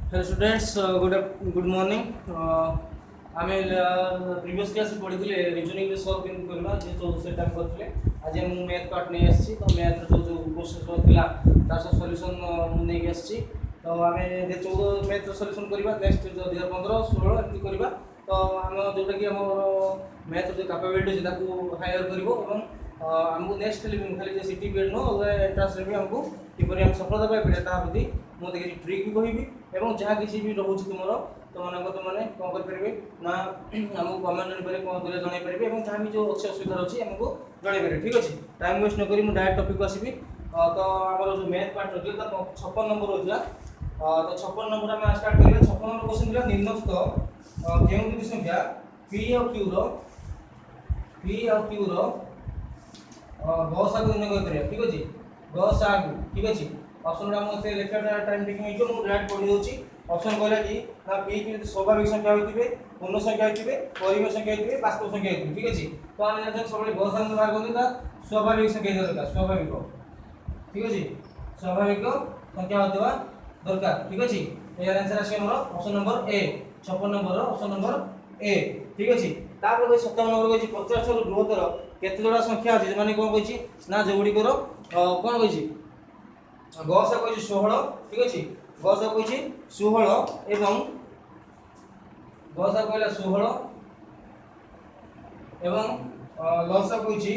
Hello students, good morning. आमे previous class पढ़ी reasoning रे सॉल्व केन करबा जे जो सेट हम करथिले आज हम मैथ पार्ट नै आछि तो मैथ रो जो क्वेश्चन रो थिला तार सॉल्यूशन मु नै के आछि तो आमे जे 14 मैथ रो सॉल्यूशन करबा नेक्स्ट 2015 16 एमती करबा तो हम जोटा कि हमर मैथ जो कैपेबिलिटी जे ताकू हायर करबो एवं हमको नेक्स्ट खाली जे सिटी पेड नो एंट्रेंस रे भी हमको किपरि हम सफलता पाइ पड़े ता प्रति मु देखि ट्रिक भी कहिबी एवं जहाँ किसी भी रोचे तुम तो मन तुमने कौन करेंगे ना आमको कमेंट पर कौन कर जन पारे और जहाँ भी जो अच्छे असुविधा अच्छी आमको जनइपारे ठीक अच्छे टाइम वेस्ट नक मुझे डायरेक्ट टपिक को आसबि तो आम जो मैथ पार्ट रही है 56 नंबर रहा तो 56 नंबर आम स्टार्ट करेंगे 56 नंबर क्वेश्चन था निम्नस्थ के दुटी संख्या पी और क्यू गसागु निर्णय कर ठीक अच्छे गसागु ठीक अच्छे ऑप्शन हम से लेखा टाइम टेकिंग हो मु डायरेक्ट पढ़ी दोची ऑप्शन कहला कि ना पी की स्वाभाविक संख्या होइतिबे पूर्ण संख्या होइतिबे परिमेय संख्या होइतिबे वास्तविक संख्या होइतिबे ठीक अछि तो हम जानते सबले गसागु बाहर करते ता स्वाभाविक संख्या दरकार स्वाभाविक ठीक अछि स्वाभाविक संख्या होतबा दरकार ठीक अछि ए आंसर आसी हमर option number A 56 number option number A ठीक अछि तापर 57 नंबर कहछि 50 रो बृहत्तर केते जोड़ा संख्या अछि माने कोन कहछि ना जोडी करो कोन कहछि गसा कहछि 16 ठीक अछि गसा कहछि 16 एवं गसा कहला 16 एवं लसा कहछि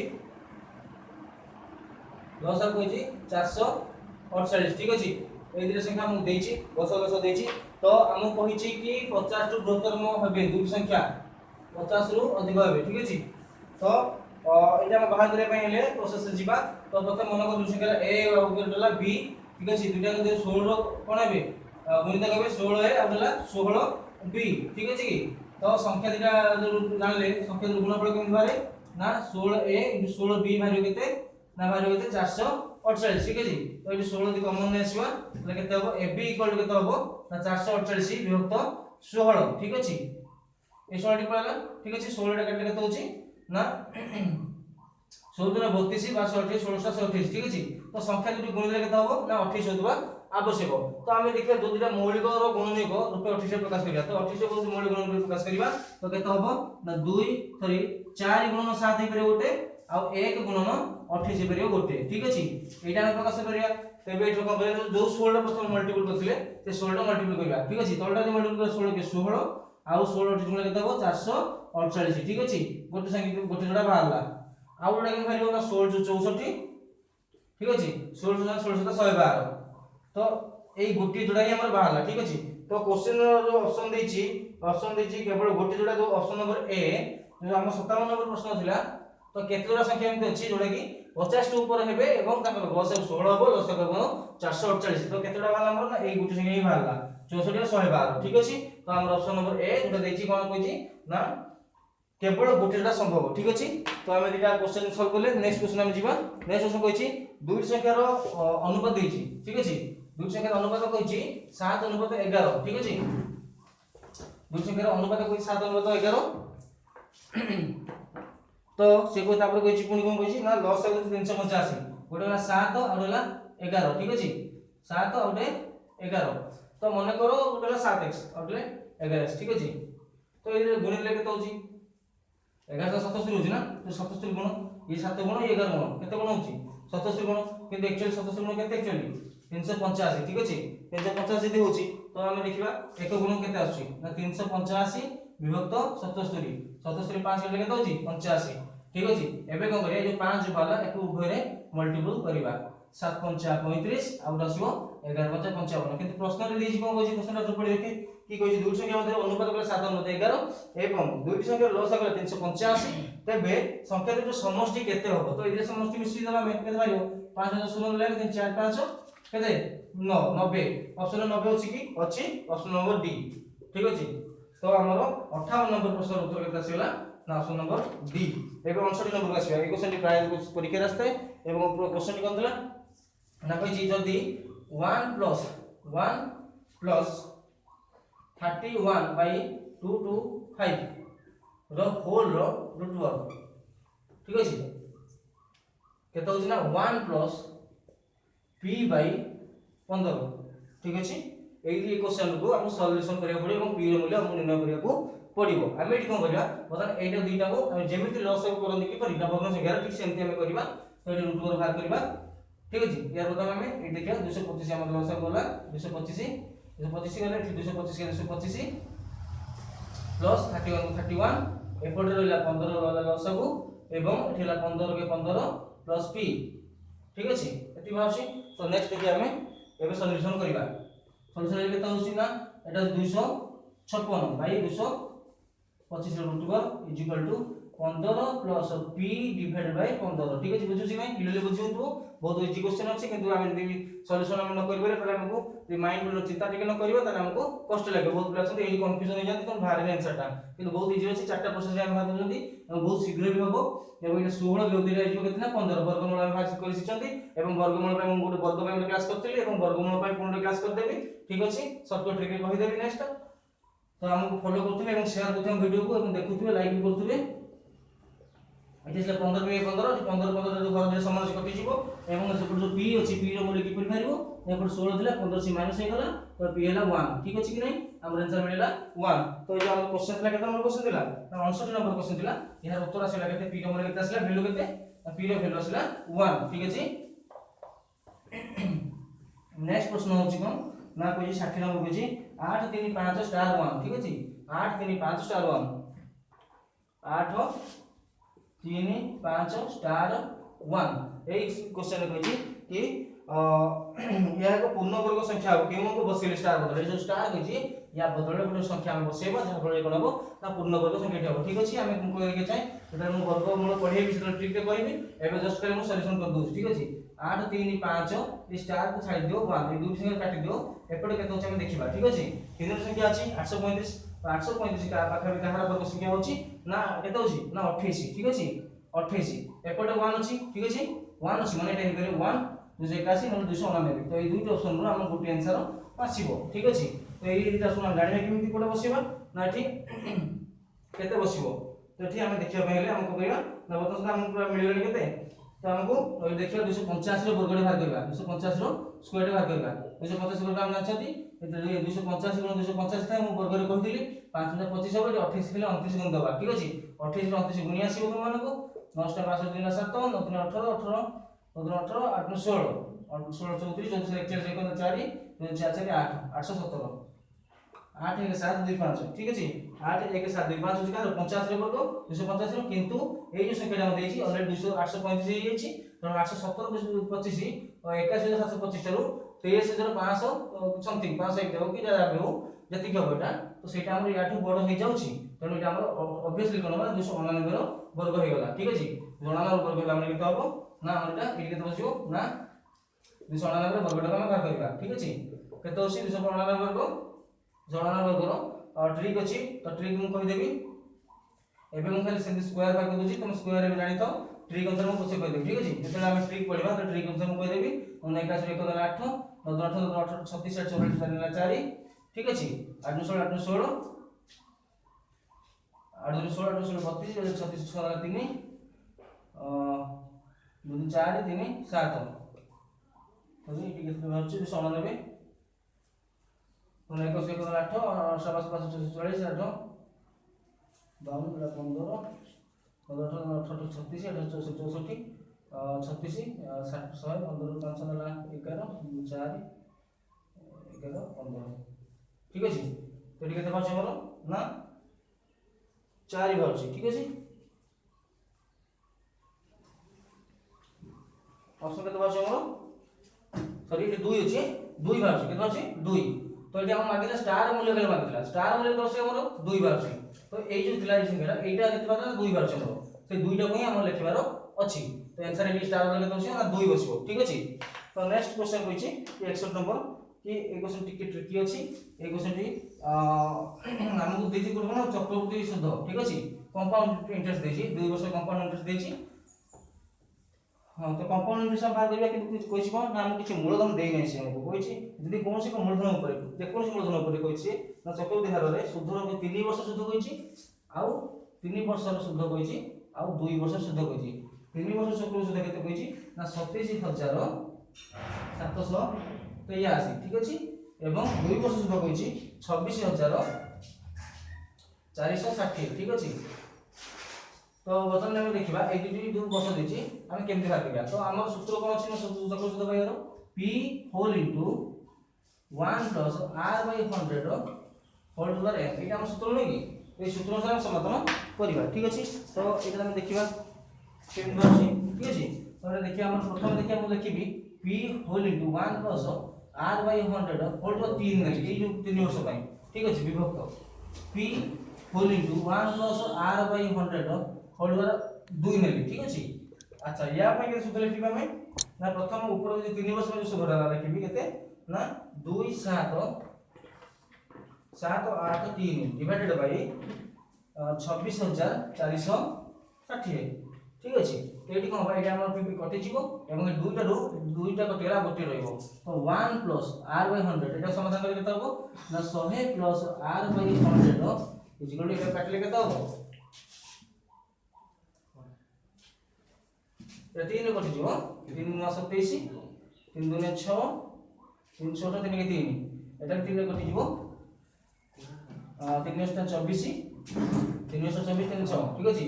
448 ठीक अछि ए दिरे संख्या हम देछि गसा गसा देछि तो हम कहिछि कि 50 रु बृहत्तर हेबे दुई संख्या 50 रु अधिक हेबे ठीक अछि तो एटा हम बाहर करे पय हेले प्रोसेस से जीवा तो प्रथम मन को दुई संख्या ए और डला बी ठीक अछि दुटा के 16 कोन हेबे गुणित करबे 16 ए और डला 16 बी ठीक अछि कि तो संख्या दिटा जानले संख्या गुणनफल केमि बारे ना 16 ए 16 बी भारियो केते ना भारियो केते 448 ठीक अछि तो एटी 16 दि कॉमन ने आसीबा એટલે केते हबो ए बी इक्वल टू केते हबो ना 448 विभक्त 16 ठीक अछि ए 16 टी पळला ठीक अछि 16 टा केते केते होछि ना 16 32 528 1628 ठीक अछि तो संख्या दुटी गुणिले केते हबो ना 28 होतबा आवश्यक तो आमे देखिया जो दुटा मौलिक रो गुणनीयक रूपे 28 प्रकाश करिया तो 28 को मौलिक गुणन रूपे प्रकाश करिवा तो केते हबो ना 2 सॉरी 4 गुणन 7 हे परे गोटे आ 1 गुणन 28 हे परे गोटे ठीक अछि एटा हम प्रकाश करिया तेबे एठो को जो 16 प्रथम मल्टीपल करथिले ते 16 मल्टीपल करिया ठीक अछि तोलटा जे मल्टीपल कर 16 के 16 आ 16 गुणन केते हबो 448 ठीक अछि गोटे संख्या गोटे जोड़ा बाहरला आ गोटा के भारियो ना 16 64 ठीक अछि 16 16 112 तो एई गोटी जोड़ा ही हमर बाहरला ठीक अछि तो क्वेश्चन रो ऑप्शन देछि केवल गोटी जोड़ा जो ऑप्शन नंबर ए जो हम 57 नंबर प्रश्न थिला तो केते जोड़ा संख्या एमते अछि जोड़ा कि 50 टू ऊपर हेबे एवं ताकर गस 16 हबो लस करबो 448 तो केते जोड़ा बाहरला हमर ना एई गोटी संख्या ही बाहरला 64 112 ठीक अछि तो हमर ऑप्शन नंबर ए जोटा देछि कोन कहछि ना केवल गोटे जोड़ा संभव ठीक अछि तो हम दिटा क्वेश्चन सॉल्व करले नेक्स्ट क्वेश्चन हम जीवा नेक्स्ट क्वेश्चन कहछि दुई संख्या रो अनुपात देछि ठीक अछि दुई संख्या अनुपात कहछि 7 अनुपात 11 ठीक अछि दुई संख्या अनुपात कहछि 7 अनुपात 11 तो से को तापर कहछि पुनी कोन कहछि ना लॉस है 385 गोटे ना 7 और होला 11 ठीक अछि 7 और 11 तो माने करो गोटे ना 7x और 11x ठीक अछि तो ए गुणिले केते होछि 1177 होछि ना तो 77 गुण ये 7 गुण ये 11 गुण केते गुण होछि 77 गुण किंतु एक्चुअली 77 गुण केते एक्चुअली 385 ठीक अछि 385 जदी होछि तो हम देखिबा एक गुण केते आछि ना 385 विभक्त 77 77 5 केते केते होछि 85 ठीक अछि एबे कोन करिया जो 5 वाला एक उभय रे मल्टीपल करिबा 7 5 35 आ दसबो 11 5 55 किंतु प्रश्न रे देछि कोन कहछि क्वेश्चन रा पढि देखि कि कहछि दुई संख्या मध्ये अनुपात कला 7 अनुपात 11 एवं दुईटी संख्या लस कला 385 तबे संख्या दुटी समष्टि केते होबो तो इदे समष्टि मिश्रित दला में केते मारियो 5 0 ले 3 4 5 केते 9 90 ऑप्शन 90 होछि कि अछि ऑप्शन नंबर डी ठीक अछि तो हमरो 58 नंबर प्रश्न उत्तर केते आसीला ना ऑप्शन नंबर डी एबे 59 नंबर आसीबा ए क्वेश्चन टी प्राय परीक्षा रास्ते एवं क्वेश्चन टी कोन दिला ना कहछि जदी 1 प्लस 31 by 225 रो होल रो रूट वर्ग ठीक अछि केते होछि ना 1 प्लस p by 15 ठीक अछि एई क्वेश्चन को हम सॉल्यूशन करिया पड़िबो एवं p रो मूल्य हम निर्णय करिया को पड़िबो। हम एठी कोन करिया बतन एटा दुईटा को हम जेमिति लॉस को करन कि परिटा भग्न संख्या ठीक सेमति हम करिबा। तो एठी रूट ओवर बाहर करिबा ठीक अछि। यार प्रथम हम ए देखिया 225 हमर लॉस गला 225 गले 225 के 225 प्लस 31 को 31 एपटे रहला 15 रहला लॉस को एवं एठी रहला 15 के 15 प्लस p ठीक अछि। एठी भाउसी तो नेक्स्ट देखिया हम एबे सॉल्यूशन करिबा। सॉल्यूशन केता होसी ना एटा 256 by 225 root over is equal to 15 plus p divided by 15 ठीक अछि। बुझुछि नै क्लियरली बुझियंतु बहुत इजी क्वेश्चन अछि किंतु हम यदि सॉल्यूशन हम न करबे तले हमको रिमाइंड रो चिंता टिके न करबे तले हमको कष्ट लागे। बहुत पिला छथि एही कंफ्यूजन हो जाती तो बाहर आंसर टा किंतु बहुत इजी अछि। चारटा प्रोसेस हम भाग जल्दी बहुत शीघ्र भी हबो एवं एटा 16 व्यवधि आइजो केतना 15 वर्गमूल हम भाग करि सिचंती एवं वर्गमूल पे हम गोटे वर्ग पे क्लास करथिली एवं वर्गमूल पे पुनः क्लास कर देबी ठीक अछि। शॉर्टकट ट्रिक कहि देबी नेक्स्ट तो हमको फॉलो करथिबे एवं शेयर करथिबे वीडियो को एवं देखुथिबे लाइक भी करथिबे। एठी से 15 पे 15 15 15 जो घर समान से कटि जिवो एवं सेपट जो p अछि p रो मूल्य किपर फारिबो एपट 16 दिला 15 से माइनस हे गला तो p हैला 1 ठीक अछि कि नै हमर आंसर मिलेला 1। तो जो हमर क्वेश्चन दिला केता नंबर क्वेश्चन दिला ना 69 नंबर क्वेश्चन दिला। यार उत्तर आसीला केते p रो मूल्य केते आसीला वैल्यू केते p रो वैल्यू आसीला 1 ठीक अछि। नेक्स्ट प्रश्न होछि कोन ना कोइ 60 नंबर कोछि 8 3 5 स्टार 1 ठीक अछि। 8 3 5 स्टार 1 8 3 5 स्टार 1 ए क्वेश्चन कहछि कि यह को पूर्ण वर्ग संख्या हो केमो को बसेले स्टार बदले जो स्टार कहछि या बदले गोटे संख्या हम बसेबा जहा फले कोन हो ना पूर्ण वर्ग संख्या हो ठीक अछि। हम को के चाहि एटा हम वर्ग मूल पढेबी सेटा ट्रिक के कहबी एबे जस्ट करे हम सॉल्यूशन कर दउ ठीक अछि। 8 3 5 ए स्टार को छाडी दियो 1 ए दुई संख्या काटि दियो एपटे केते होछि हम देखिबा ठीक अछि। तीन संख्या अछि 835 835 का पाखा भी कहार वर्ग संख्या होछि ना केते होछि ना 28 ठीक अछि 28 एपटे 1 अछि ठीक अछि 1 अछि माने एटा हे 1 281 नंबर 299 तो ए दुईटा ऑप्शन रो हम गोटे आंसर आसीबो ठीक अछि। तो ए दुईटा सुना गाडी केमिति कोडे बसिबा ना एठी केते बसिबो तो एठी हम देखिया पहिले हमको करिया ना बतस हम पूरा मिलियन केते तो हमको देखिया 285 रो वर्ग भाग करबा 285 रो स्क्वायर भाग करबा 250 वर्ग हम जानछथि 285 गुण 250 था हम वर्ग रे कहथिली 5025 हो 28 किलो 29 गुण दबा ठीक अछि। 28 रो 29 गुणी आसीबो तुम मानको 9 टा 5 3 7 9 3 18 18 18 8 16 16 34 41 41 4 4 4 8 817 8 1 7 2 5 ठीक अछि। 8 1 7 2 5 का 50 रे वर्ग 250 रो किंतु ए जो संख्या हम देछि ऑलरेडी 200 835 हे जेछि तो 817 25 और 81725 रो 23500 समथिंग 501 देबो कि ज्यादा हो जति के होटा तो सेटा हमर याठू बड़ हो जाउछि तनो एटा हमर ऑब्वियसली कोन 299 रो वर्ग हो गला ठीक अछि। 299 वर्ग हमर केते हबो ना हमरटा ए केते बसियो ना 299 रो वर्गटा हम भाग करबा ठीक अछि। केते होछि 299 वर्ग 299 वर्ग रो ट्रिक अछि तो ट्रिक मु कहि देबी एबे मु खाली सेंति स्क्वायर भाग कर दोछि तुम स्क्वायर भी जानि तो ट्रिक अनुसार मु पछे कहि देबी ठीक अछि। जेते हम ट्रिक पढिबा तो ट्रिक अनुसार मु कहि देबी 19 1 8 18 18 36 44 4 ठीक अछि। 8 16 8 16 8 16 8 16 32 36 16 3 2 4 3 7 तो ये ठीक है भाबछि 299 19 1 8 7 5 44 8 52 15 18 18 36 18 64 36 60 100 15 5 11 4 11 15 ठीक अछि। तो एटी केते भाबछि हमर ना 4 भाबछि ठीक अछि। ऑप्शन केते भाबछि हमर सॉरी एटी 2 अछि 2 भाबछि केते भाबछि 2 तो एटी हम मागिला स्टार मूल्य केले मागिला स्टार मूल्य दर्शे हमर 2 भाबछि तो एई जो थिला संख्या एटा केते भाबछि 2 भाबछि हमर से 2 टा को ही हम लिखबारो अछि तो आंसर एटी स्टार मूल्य केते दर्शे ना 2 बसिबो ठीक अछि। तो नेक्स्ट क्वेश्चन कहिछि 61 नंबर कि ए क्वेश्चन टिके ट्रिकी अछि ए क्वेश्चन टी हमकु देछि कोन कोन चक्रवृद्धि शुद्ध ठीक अछि कंपाउंड इंटरेस्ट देछि 2 वर्ष कंपाउंड इंटरेस्ट देछि हां तो कंपाउंड इंटरेस्ट हम बाहर करिया कि कहिछि कोन ना हम किछि मूलधन देइ नै से हमकु कहिछि यदि कोनोसी को मूलधन ऊपर जे कोनोसी मूलधन ऊपर कहिछि ना चक्रवृद्धि हार रे शुद्ध रो 3 वर्ष शुद्ध कहिछि आउ 3 वर्ष रो शुद्ध कहिछि आउ 2 वर्ष शुद्ध कहिछि 3 वर्ष चक्रवृद्धि शुद्ध केते कहिछि ना 27783 ठीक अछि एवं 2 वर्ष सुध कहछि 26,460 ठीक अछि। तो वर्तमान हम देखिबा ए दुटी जो वर्ष देछि हम केमति बाहर करिया। तो हमर सूत्र कोन अछि न चक्र सूत्र पाइरो p whole into 1 plus r by 100 whole to the n एटा हम सूत्र नै कि ए सूत्र अनुसार हम समाधान करिबा ठीक अछि। तो एटा हम देखिबा केमति अछि ठीक अछि। तो देखिया हम प्रथम देखिया हम लिखिबी p whole into 1 plus r by 100 whole to 3 नै ए जो 3 वर्ष पई ठीक अछि विभक्त p whole into 1 plus r by 100 whole to 2 नै ठीक अछि। अच्छा या पई के सूत्र लिखिबा हम ना प्रथम ऊपर जो 3 वर्ष में जो सूत्र लिखिबी केते ना 2 7 7 8 3 डिवाइडेड बाय 26,460 ठीक अछि। एटी कोन भाई एटा हमर पी कटि जिवो एवं दुईटा रो दुईटा कटिला गोटे रहइबो। तो 1 प्लस r बाय 100 एटा समाधान करके केते हबो ना 100 plus r by 100 is equal to एटा काटले केते हबो 3 रे कटि जिवो 3 9 27 3 2 6 3 6 3 के 3 एटा 3 रे कटि जिवो 3 24 3 24 3 6 ठीक अछि।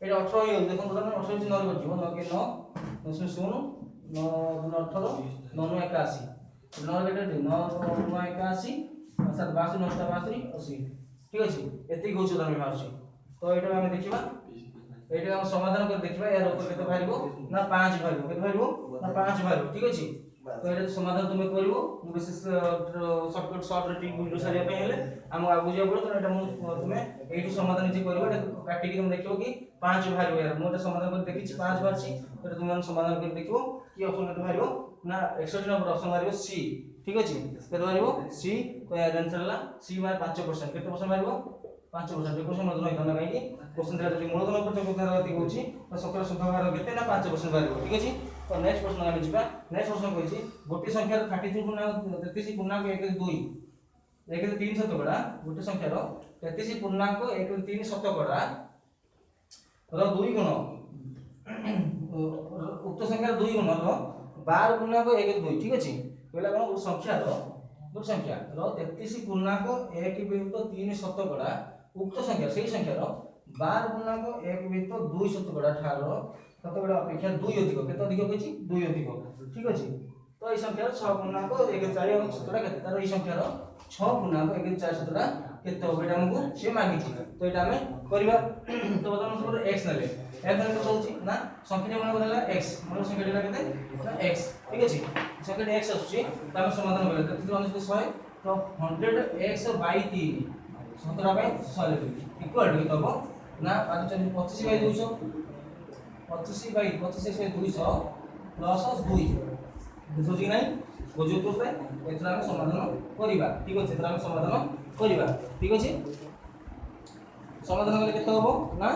एटा 18 हो देखो तो 18 से 9 रे कटि जिवो 9 के 9 9 से 0 9 2 18 9 9 81 9 रे कटि 9 9 81 7 82 9 82 80 ठीक अछि। एति गौछ दाम बाहरछि। तो एटा हम देखिबा एटा हम समाधान कर देखिबा यार ऊपर केते बाहरिबो ना 5 बाहरिबो केते बाहरिबो ना 5 बाहरिबो ठीक अछि। तो एटा समाधान तुमे करिवो विशेष शॉर्टकट शॉर्ट रीडिंग वीडियो सारिया पे हेले हम आगु जे पड़ो तो एटा तुमे एठी समाधान जे करिवो एटा काटि के हम देखिबो कि 5 बाहरिबो यार मोटा समाधान कर देखिछि 5 बाहरछि। तो तुमे समाधान कर देखिबो कि ऑप्शन केते बाहरिबो ना 61 नंबर ऑप्शन बाहरिबो सी ठीक अछि। केते बाहरिबो सी तो यार आंसर ला सी बाय 5% केते परसेंट बाहरिबो 5% क्वेश्चन मत रहि गना काई कि क्वेश्चन रे जति मूलधन पर चक्र धारा होछि तो सकल संख्या भार केते ना 5% बाहरिबो ठीक अछि। तो नेक्स्ट प्रश्न हम जिबा नेक्स्ट प्रश्न कहिछि गोटे संख्या 33 पूर्णांक 33 पूर्णांक 1 2 1 3 शतकड़ा गोटे संख्या रो 33 पूर्णांक 1 3 शतकड़ा रो 2 गुण उक्त संख्या 2 गुण रो 12 पूर्णांक 1 2 ठीक अछि। कहला कोन संख्या रो 33 पूर्णांक 1 3 शतकड़ा उक्त संख्या सही संख्या रो 12 पूर्णांक 1 2 शतकड़ा ठार शतकड़ा अपेक्षा 2 अधिक केते अधिक कहछि 2 अधिक ठीक अछि। तो ई संख्या 6 पूर्णांक 1 4 शतकड़ा केते तार ई संख्या रो 6 पूर्णांक 1 4 शतकड़ा केते हो बेटा हमकु से मांगी छी। तो एटा हमें करबा तो बता हम सब x नले f नले कहछि ना संख्या मन बोला x मन संख्या देला केते ना x ठीक अछि। संख्या x आछी त हम समाधान करले तो 100 तो 100x bye 3 17 bye 100 equal to तब ना 25 बाय 200 25 बाय 25 बाय 200 प्लस 2 बुझु कि नहीं बुझु तो पे एतरा हम समाधान करिबा ठीक अछि। एतरा हम समाधान करिबा ठीक अछि। समाधान करले केते होबो ना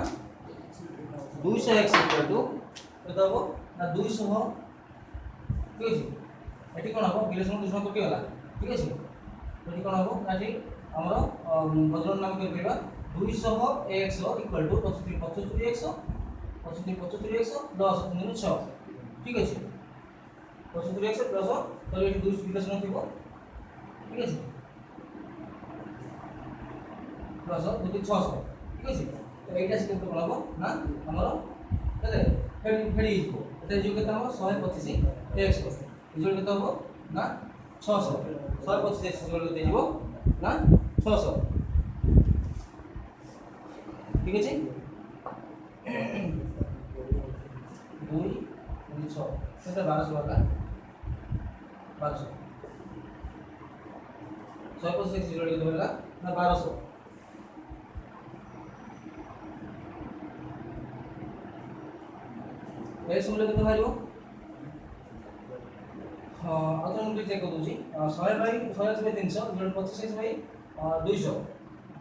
200x इक्वल टू केते होबो ना 200 ठीक अछि। एठी कोन होबो विलेशन 200 कटि गला ठीक अछि। एठी कोन होबो ना जी हमरो बदलन नाम करबा 200x equal to 75x 75x 10 3 6 ठीक अछि। 75x प्लस तो एठी 200 विलेशन थिबो ठीक अछि प्लस 600 ठीक अछि। तो एटा से केते कोन होबो ना हमरो केते फेडी हिबो एटा जो केते हमरो 125x जो केते होबो ना 600 125x जो केते हिबो ना 600 ठीक अछि। 2 6 केते 1200 वाला 1200 125x जो केते होला ना 1200 x मूल्य केते बाहरिबो हां अतन मूल्य चेक कर दोजी 100 by 100 by 300 25x by 200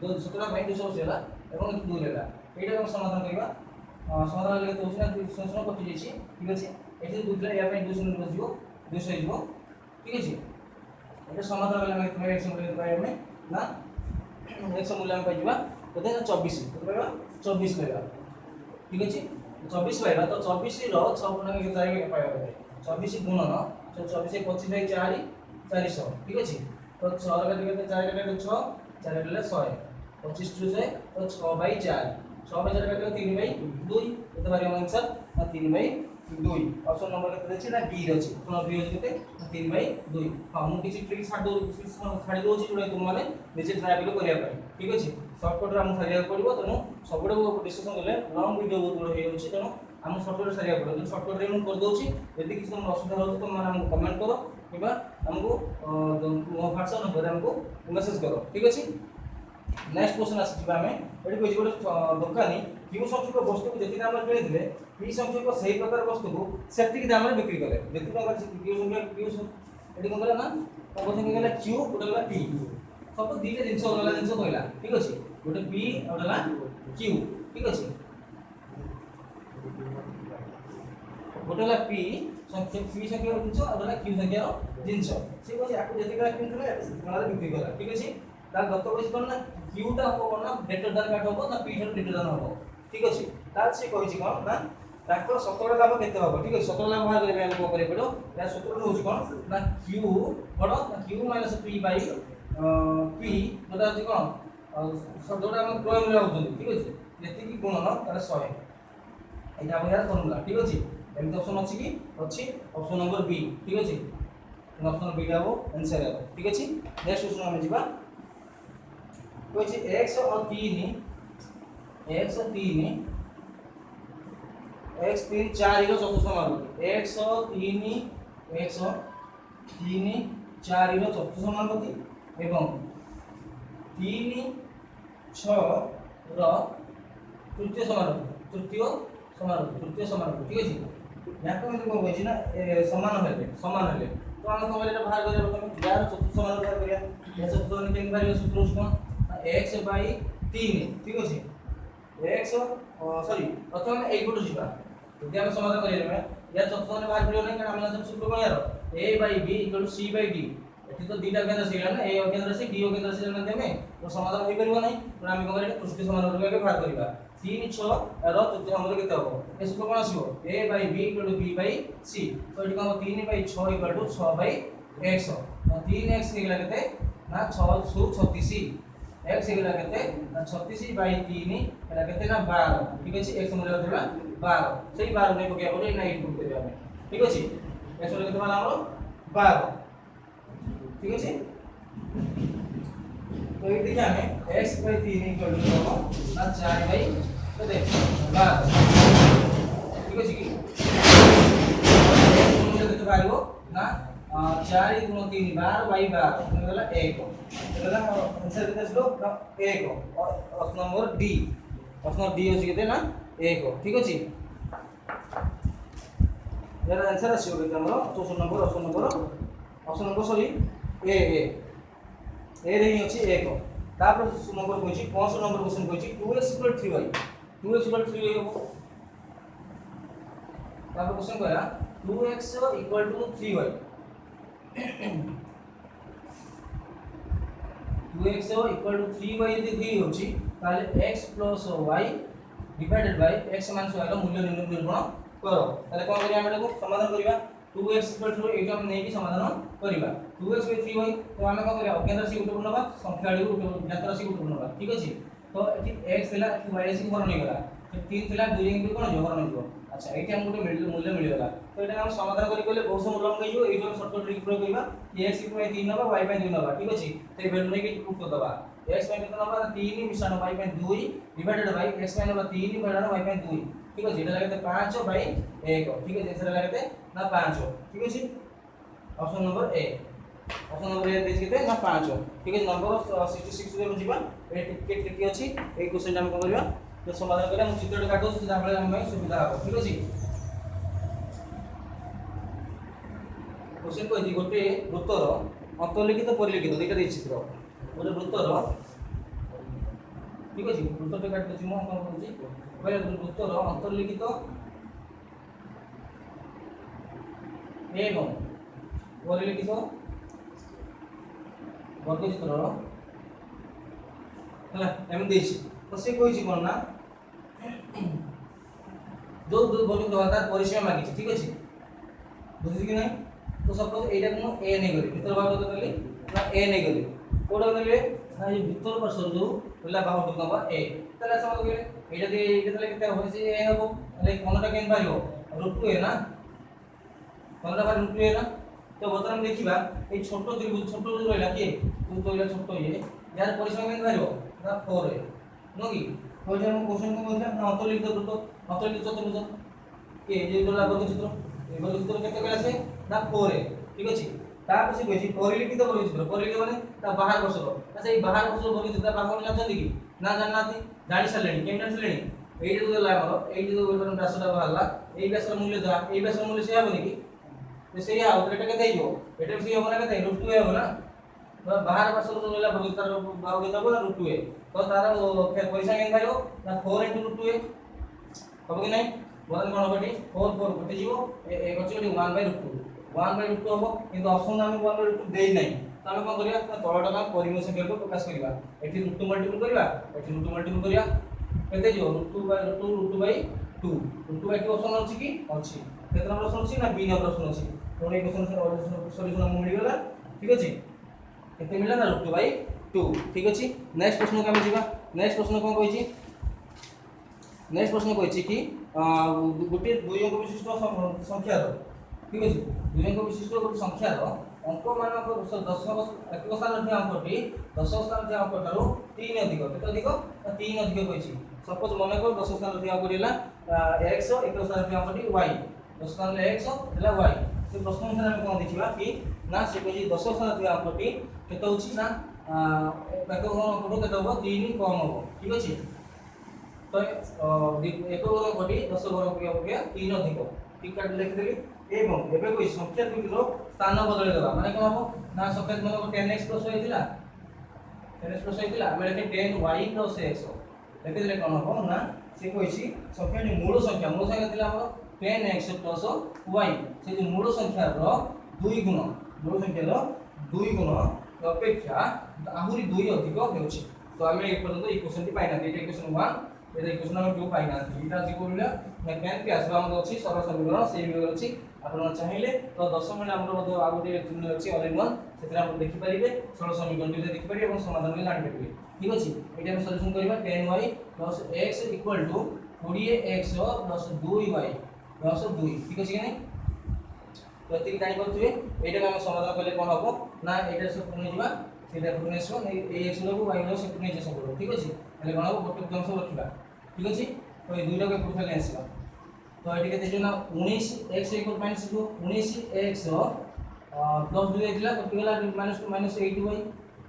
17 by 200 सेला एवं 2 लेला एटा हम समाधान करबा समाधान लेके तो ना 200 कटि जेछि ठीक अछि। एठी 2 ला या पे 200 निकल जिवो 200 हिबो ठीक अछि। एटा समाधान करले हम x मूल्य पाइ हमें ना x मूल्य हम पाइबा कते ना 24 कते पाइबा 24 पाइबा ठीक अछि। 24 पाइबा तो 24 रो 6 गुणन के तारिख पाइबा 24 गुणन तो 24 25 बाई 4 400 ठीक अछि। तो 6 रे केते 4 रे 6 4 रे 100 25 टू 100 तो 6 बाई 4 6 बाई 4 काटे 3 बाई 2 केते बारी आंसर ना 3 बाई 2 ऑप्शन नंबर केते अछि ना बी रे अछि कोन बी अछि केते 3 बाई 2 हां मु किछि ट्रिक छाडी दउछि जोडे तुम माने निजे ट्राई करिया पाई ठीक अछि। शॉर्टकट रे हम सारिया पड़िबो तनो सबडे डिस्कशन करले लॉन्ग वीडियो बहुत बड़ हे अछि तनो हम शॉर्टकट सारिया पड़ो शॉर्टकट रे मु कर दउछि यदि किछि तुम असुविधा होछि तुम माने हमको कमेंट करो किबा हमको मो व्हाट्सएप नंबर रे हमको मैसेज करो ठीक अछि। नेक्स्ट क्वेश्चन आसी आमे एठी कहै गोटे दुकानी क्यू संख्यक वस्तु को जेति दाम रे किनिथिले पी संख्यक सही प्रकार वस्तु को सेति दाम रे बिक्री करे जेति टका क्यू संख्या एठी कोन ना कोन संख्या गेला क्यू गोटे गेला पी सब दीटे जिंस अलग जिंस कहला ठीक अछि गोटे पी और गेला क्यू ठीक अछि गोटे गेला पी संख्या जिंस और गेला क्यू संख्या जिंस से कहै आकु जेति का किनिथिले माने बिक्री करा ठीक अछि। ता गत कहै कोन ना क्यू टा हो कोन ना ग्रेटर देन काट हो ना पी टा ग्रेटर देन हो ठीक अछि। ता से कहै कोन ना ताको शतकड़ा लाभ केते हो ठीक अछि शतकड़ा लाभ बाहर करबे हम को करे पड़ो या सूत्र होछि कोन ना क्यू बडो ना Q minus P by P जोटा अछि कोन जोटा हम प्रयोग रे होउछन ठीक अछि जेति की गुणन तार 100 एटा हम यार फॉर्मूला ठीक अछि। एम ऑप्शन अछि की अछि ऑप्शन नंबर बी ठीक अछि ऑप्शन बी दा हो आंसर है ठीक अछि। नेक्स्ट क्वेश्चन हम जिबा कोछि x और 3 x 3 x 3 4 रो चतुर्थ समानुपाती x 3 4 रो चतुर्थ समानुपाती एवं 3 6 रो तृतीय समानुपाती तृतीय समानुपाती ठीक अछि। याको में को कहछि ना समान हेले तो हम को एटा बाहर करिया प्रथम यार चतुर्थ समानुपाती करिया या चतुर्थ समानुपाती के बारे सूत्र कोन x बाई 3 ठीक अछि x सॉरी प्रथम ए पटो जिबा यदि हम समाधान करिया या चतुर्थ ने बाहर पड़ियो नै कारण हम सूत्र कोन यार a by b c by d एठी तो दीटा केंद्र सिला ना a केंद्र से d केंद्र से जन देमे तो समाधान होई परिबो नै तो हम को करे तृतीय समानुपाती के बाहर करिबा 3 6 रो तृतीय समानुपाती केते होबो ए सूत्र कोन आसीबो a by b b by c तो एठी को 3 बाई 6 6 बाई x तो 3x निकला केते ना 6 36 x एगला केते 36 बाई 3 एला केते ना 12 ठीक अछि x मूल्य देबा 12 सेही 12 नै पकिया बोले ना इनपुट देबा हम ठीक अछि x मूल्य केते माने हमर 12 ठीक अछि। तो एठी के हमें x बाई 3 इक्वल टू होबो ना 4 बाई केते 12 ठीक अछि की x मूल्य केते बारिबो ना 4 गुण 3 12 बाई 12 मतलब 1 एला आंसर केते आसलो 1 ऑप्शन नंबर डी अछि केते ना 1 ठीक अछि। यार आंसर आसी केते हमरो ऑप्शन नंबर सॉरी ए रे ही अछि 1 तापर नंबर कोछि 65 नंबर क्वेश्चन कोछि 2x 3y 2x 3y हो तापर क्वेश्चन कहला 2x 3y 2x 3y यदि दी होछि ताले x + y divided by x - y रो मूल्य निर्णय करो ताले कोन करिया हम एटाको समाधान करिबा 2x 8 हम नै कि समाधान करिबा 2x 3y तो हम कोन करिया अज्ञात राशि उठो नबा संख्या आड़ी उठो ज्ञात राशि उठो नबा ठीक अछि। तो एठी x थिला एठी y राशि हरण नै गला 3 थिला 2 रे कोन जो हरण हो अच्छा एठी हम गुटे मूल्य मिल गला तो एटा हम समाधान करि कोले बहुत समय लंग गइयो एठी हम शॉर्टकट ट्रिक प्रयोग करिबा x * 3 नबा y * 2 नबा ठीक अछि। ते वैल्यू नै कि पुट कर दबा x * 2 नबा 3 मिश्रण y * 2 डिवाइडेड बाय x * 3 मिश्रण y * 2 ठीक अछि एटा लागते 5 बाय 1 ठीक अछि आंसर लागते ना 5 ठीक अछि। ऑप्शन नंबर ए देछि केते ना 5 ठीक अछि। नंबर 66 रे जिबा ए टिके ट्रिक अछि ए क्वेश्चन हम को करबा तो समाधान करिया हम चित्र काटो जा फले हम सुविधा हो ठीक अछि। क्वेश्चन को दी गोटे वृत्तर अंतर्लिखित परिलिखित दुईटा दे चित्र गोटे वृत्तर ठीक अछि वृत्तर पे काट दछि मो कोन कहूछि पहिले वृत्तर अंतर्लिखित एवं परिलिखित वर्गचित्र हला एम देछि तो से कहिछि कोन ना जो वर्गचित्र तार परिसीमा मागिछि ठीक अछि बुझि कि नै तो सपोज एटा को ए नै गली भीतर बाहु तो गली ना ए नै गली कोडा गली ना ये भीतर पार्श्व जो बोला बाहु तो नबा ए तले समझ गले एटा दे एटा तले केते हो से ए हबो तले कोनटा केन बारियो √2 ए ना कोनटा बार √2 ए ना तो बर्तमान देखिबा ए छोटो त्रिभुज छोटो जो रहला के तू तो एला छोटो ये यार परिसंख्या केन बारियो ना 4 ए नो की तो जे हम क्वेश्चन को बोलला ना अतलित चतुर्भुज के जे जो लागो चित्र ए बल चित्र केते कला से ना 4 ए ठीक अछि ता पछी कहछि परिलिखित बल चित्र परिलिखित माने ता बाहर बसलो अच्छा ए बाहर बसलो बल चित्र बाहर जानते कि ना जाननाती जानि सलेनी केम जानि सलेनी एई जो देला हमर एई जो बर्तमान राशटा बाहरला एई व्यासर मूल्य जा एई व्यासर मूल्य से हबनी कि तो से या एटा केते आइयो एटा से हबो ना केते √2 हबो ना तो बाहर बसलो जो लेला बल चित्र बाहु के दबो ना √2 ए तो तार फिर पैसा केन भाइयो ना 4 * √2 ए हबो कि नै बर्तमान कोन हबटी 4 4 कटि जीवो ए कटि 1/√2 1/√2 हबो किंतु ऑप्शन हम 1/√2 देई नै तो हम कोन करिया तो तळटा का परिमेय संख्या को प्रकाश करिवा एठी √2 मल्टीपल करिवा एठी √2 मल्टीपल करिया केते जीवो √2/2 √2/2 ऑप्शन अछि कि अछि केतना प्रश्न अछि ना बी नंबर प्रश्न अछि तो ए क्वेश्चन से सॉल्यूशन हम मिल गेला ठीक अछि केते मिला ना √2/2 ठीक अछि नेक्स्ट प्रश्न को हम जीवा नेक्स्ट प्रश्न कोन कहै छी नेक्स्ट प्रश्न कहै छी कि गोटे दुई अंक विशिष्ट संख्या ठीक अछि दुई अंक विशिष्ट गोटे संख्या अंक मान 10 एक स्थान थे अंकटी 10 स्थान थे अंक ठारो 3 अधिक केते अधिक 3 अधिक कहै छी सपोज मन को 10 स्थान थे अंक दिला x एक स्थान थे अंकटी y 10 स्थान ले x दिला y से प्रश्न अनुसार हम कोन देखिबा कि ना से कहै 10 स्थान थे अंकटी केते होछि ना एक अंकटो केते हो 3 कम हो ठीक अछि तो एक अंकटी 10 वर्ग हो गया 3 अधिक ठीक काट लिख देली एवं एबे कोई संख्या दुइरो स्थान बदले देबा माने कोन हो ना संख्या मन को 10x प्लस होइतिला 10x प्लस होइतिला हम लेके 10y प्लस x लेके देले कोन हो ना से कोइछि संख्या नि मूल संख्या दिला हमर 10x प्लस y से जे मूल संख्या रो 2 गुण मूल संख्या रो 2 गुण अपेक्षा आहुरी 2 अधिक हेउछि तो हम एक पर्यंत इक्वेशन टी पाइना एटा इक्वेशन 1 एटा इक्वेशन नंबर 2 पाइना एटा जे कोइला मैकेन के आसबा हम अछि सरल समीकरण से भी अछि आपण चाहिले तो 10 मिनट हमरो मध्ये आगोटे लेक्चर अछि ऑल इन वन सेतरा हम देखि परिबे सरल समीकरण टी देखि परिबे এবং समाधान भी जानि परिबे ठीक अछि एटा हम सॉल्यूशन करबा 10y + x = 20x + 2y + 2 ठीक अछि कि नै तो एति जानि परथुवे एटा हम समाधान करले कोन हबो ना एटा से पुनै जिबा सेटा पुनै सो ए x लो y लो से पुनै जे सब ठीक अछि એટલે કોણ હબો ଗୋଟେ અંશ રખીবা ठीक अछि तो ए दुईटा के पुछले आसीबा तो एटी केते जो ना 19x = -19x प्लस 2 दिला तो केला -8y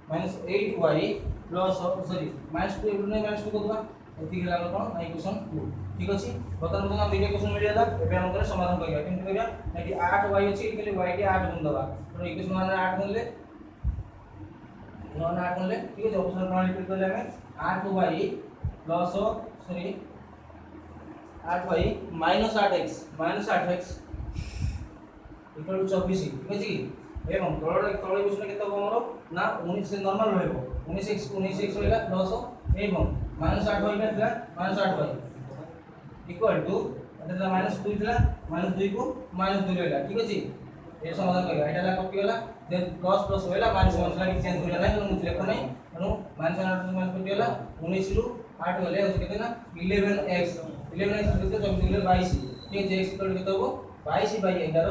-8y प्लस सॉरी -2 नै -2 को दबा एति गेला कोन ना इक्वेशन 2 ठीक अछि बतन हम दुईटा क्वेश्चन मिल जाला एबे हम करे समाधान करिया केमति करिया एटी 8y अछि एति केले y के 8 गुण दबा तो इक्वेशन मान 8 गुणले 9 8 गुणले ठीक अछि ऑप्शन प्रणाली फिल करले हमें 8y plus sorry 8y -8x equal to 24 ठीक अछि एवं तळे क्वेश्चन केते हो हमरो ना 19 से नॉर्मल रहबो 19x होइला प्लस एवं -8y केतला -8y इक्वल टू एतला -2 दिला -2 को -2 रहला ठीक अछि ए समाधान करिया एटा ला कॉपी होला देन प्लस प्लस होइला माइनस ला चेंज होइला नै तो मुझे लेखो नै अनु -8 कॉपी होला 19 रु 8 होले हो केते ना 11x 11x केते 24 22 ये जे x इक्वल केते हो 22/11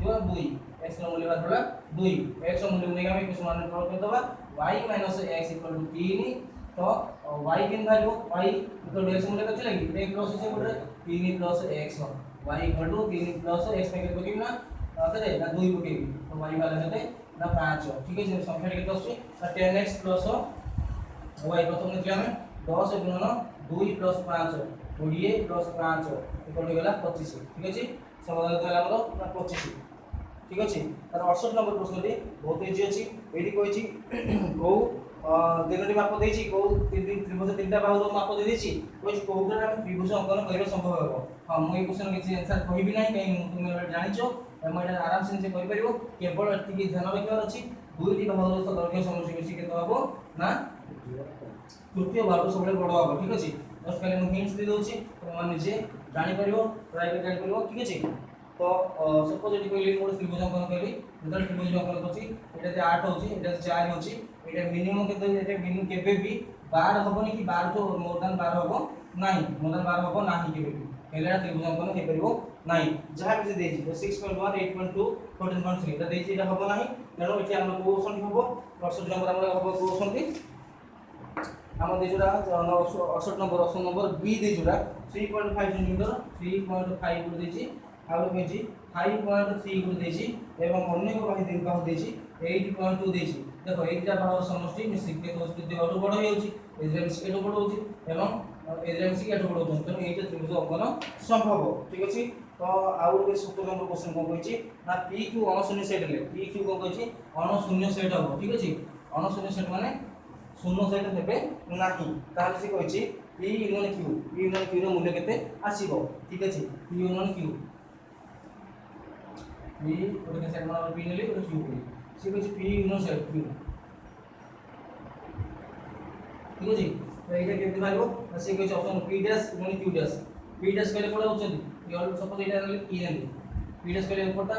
जो 2 x ର मूल्य होला 2 x ର मूल्य नेगा में कुछ मान सॉल्व कर दबा y - x = 3 तो y केन वैल्यू y इक्वल x मूल्य कते लगी 1 प्लस से पड़े 3 plus x y equal to 3 plus x में केते ना कते ना 2 कोटी तो y वाला कते ना 5 ठीक है संख्या केते आछी 10x प्लस y प्रथम ने हम 10 गुणन 2 प्लस 5 20 प्लस 5 इक्वल गेला 25 ठीक अछि समाधान देला हमरो ना 25 ठीक अछि तार 68 नंबर प्रश्न रे बहुत इजी अछि एडी कहै छी को तीनोटी माप देछि को त्रिभुज तीनटा बाहुर माप दे देछि कोइ कोउरा हम त्रिभुज अंकन କରିବା संभव ହେବ हां मु ए क्वेश्चन କିଛି आंसर कहबी नै कहीं तुम जानिछो हम एटा आराम से जे करि परिबो केवल एति की ध्यान रखिବାର अछि दुईटी बाहुर सह दैर्घ्य समष्टि मिसी केते हबो ना तृतीय बाहु सबले बड़ हबो ठीक अछि बस खाली मु हिंट्स दे दोछि तो मान जे जानि परिबो ट्राई कर जानि परिबो ठीक अछि तो सपोज ये कहली मोर त्रिभुज अंकन कहली जतल त्रिभुज अंकन करछि एटा जे 8 होछि एटा 4 होछि एटा मिनिमम केते एटा मिनिमम केबे भी 12 होबनी कि 12 तो मोर देन 12 होबो नाही मोर देन 12 होबो नाही केबे भी हेला त्रिभुज अंकन हे परिबो नाही जहा भी देछि 6.1 8.2 14.3 एटा देछि एटा होबो नाही तेनो एठी हम क्वेश्चन होबो 68 नंबर हमर होबो क्वेश्चन हम दे जोड़ा 68 नंबर बी दे जोड़ा 3.5 सेंटीमीटर 3.5 को देछि आउ कहछि 5.3 को देछि एवं अन्य को बाही दिन का देछि 8.2 देछि देखो एटा भाग समष्टि मिसिके तो स्थिति अटो बड़ होउछि एजरेमसी एटो बड़ होउछि एवं एजरेमसी एटो बड़ होउछि तो एटा त्रिभुज अंकन संभव ठीक अछि तो आउ के 70 नंबर क्वेश्चन को कहछि ना पी क्यू अणशून्य सेट ले पी क्यू को कहछि अणशून्य सेट हो ठीक अछि अणशून्य सेट माने शून्य सेट हेबे नाही ताले से कहछि पी यूनियन क्यू रो मूल्य केते आसीबो ठीक अछि P union Q P okay set माने पी नेली और क्यू को से कहछि पी यूनियन सेट क्यू ठीक अछि तो एटा केते बारिबो से कहछि option P dash union Q dash P dash कहले कोडा होचंदी ये सपोज एटा नेली ई नेली पी डैश कहले ऊपरटा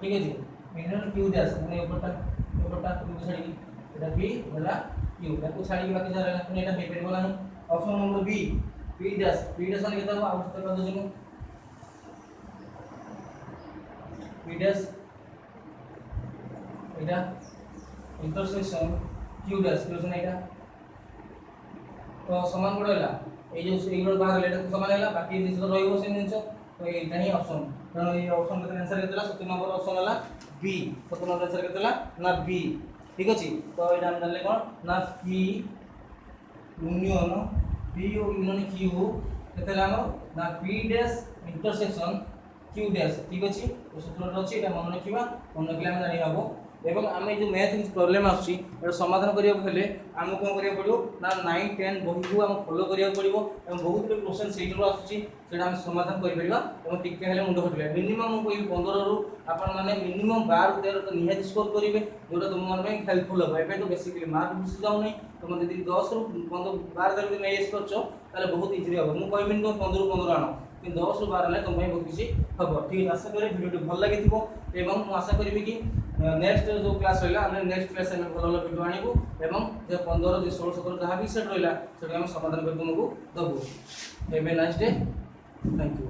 ठीक अछि यूनियन क्यू डैश माने ऊपरटा क्यू छाडी एटा बी होला क्यू ताको छाडी बाकी जा रहला एटा हे परिबो नाही option number B P dash माने केता हो आउट कर दो जनु पी डैश एटा इंटरसेक्शन क्यू डैश एटा तो समान गुड होला ए जो एगरो बाहर लेटा समान होला बाकी जिस रहिबो से निंच तो एटा ही ऑप्शन कारण ये ऑप्शन के आंसर केतला 7 नंबर ऑप्शन होला बी 7 नंबर आंसर केतला ना बी ठीक अछि तो एटा हम जानले कोन ना पी यूनियन क्यू केतला हम ना P dash intersection Q dash ठीक अछि तो सूत्र अछि एटा मन रखिबा मन रखले हम जानि हबो एवं आमे जो मैथ प्रॉब्लम आछि एटा समाधान करिया हेले हम कोन करिया पड़ियो ना 9 10 बही को हम फॉलो करिया पड़ियो एवं बहुत बे क्वेश्चन सेइरो आछि सेटा हम समाधान करि परिबा एवं टिके हेले मुंड फटले मिनिमम कोइ 15 रु आपण माने मिनिमम 12 13 तो निहाती स्कोर करिवे जोटा तुम मन में हेल्पफुल हो एबे तो बेसिकली मार्क बुझ जाउ नै तुम यदि 10 रु 15 12 13 नै एस करछो ताले बहुत इजी हो मु कहबिन तो 15 रु 15 आनो कि 10 रु 12 ले तुम बहुत किछि हबो ठीक आशा करे वीडियो भल लागिथिबो एवं मु आशा करबी कि नेक्स्ट जो क्लास रहिला हमने नेक्स्ट क्लास में भल भल वीडियो आनिबो एवं जे 15 जे 16 17 जहां भी सेट रहिला सेटा हम समाधान कर तुमको दबो have a nice day thank you.